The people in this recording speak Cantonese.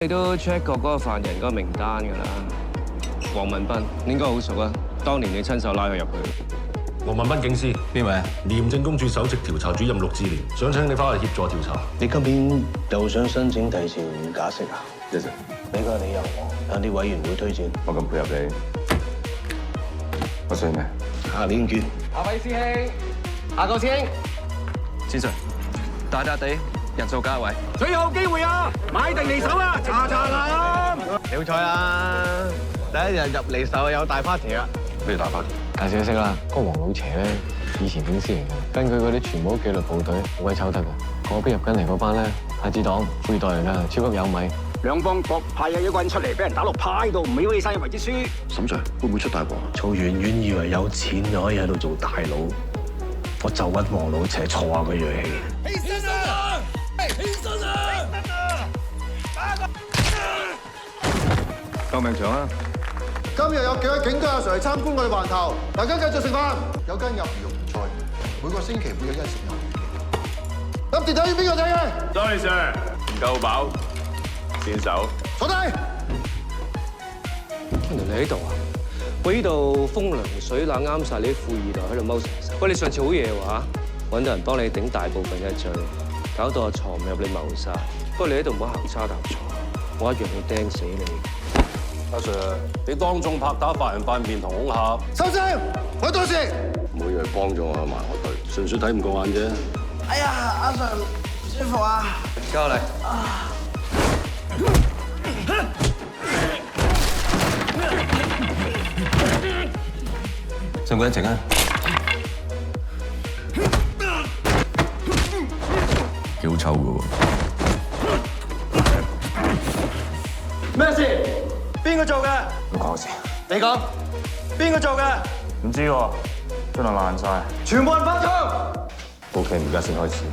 你都 check 過嗰個犯人嗰個名單㗎啦，黃文斌應該好熟啊，當年你親手拉佢入去。黃文斌警司，邊位啊？廉政公署首席調查主任陸志廉，想請你翻去協助調查。你今年又想申請提前假釋啊？一陣，俾個理由我，等啲委員會推薦。我咁配合你，我信咩？下年見。下位師兄，下個師兄，先生，大笪地人數加位，最後機會啊！買定離手啊！查啦！你好彩啦！第一日入離手有大 party 啦！咩大 party？介紹識啦，嗰個黃老邪咧，以前警司嚟嘅，跟佢嗰啲全部紀律部隊好鬼抽得㗎。個邊入緊嚟嗰班咧，太子黨富二代嚟㗎，超級有米。兩方各派有一個人出嚟，俾人打落派度，唔係要你生日為之輸。沈 Sir 會唔會出大鑊？曹圓圓以為有錢就可以喺度做大佬，我就揾黃老邪挫下佢銳氣。起身啊！起身啊！救命場啊！今日有幾位警隊阿 Sir 嚟參觀我哋環頭，大家繼續食飯。有間入魚肉菜，每個星期會有一日食牛。咁碟仔要邊個睇嘅 ？Sorry Sir，唔夠飽，先手。坐低。原來你喺度啊！喂，呢度風涼水冷，啱晒你啲富二代喺度踎成世。喂，你上次好嘢喎嚇，揾到人幫你頂大部分嘅罪，搞到我藏唔入你謀殺。不過你喺度唔好行差踏錯，我一樣會釘死你。阿 Sir，你當眾拍打犯人塊面同恐嚇，收聲！我到時。唔好以為幫咗我埋我隊，純粹睇唔過眼啫。哎呀，阿 Sir 唔舒服啊！交嚟。使唔使一陣啊？幾好抽㗎喎！咩事？邊個做嘅？唔關我事。你講，邊個做嘅？唔知喎，張台爛晒。全部人翻倉。 OK，而家先開始。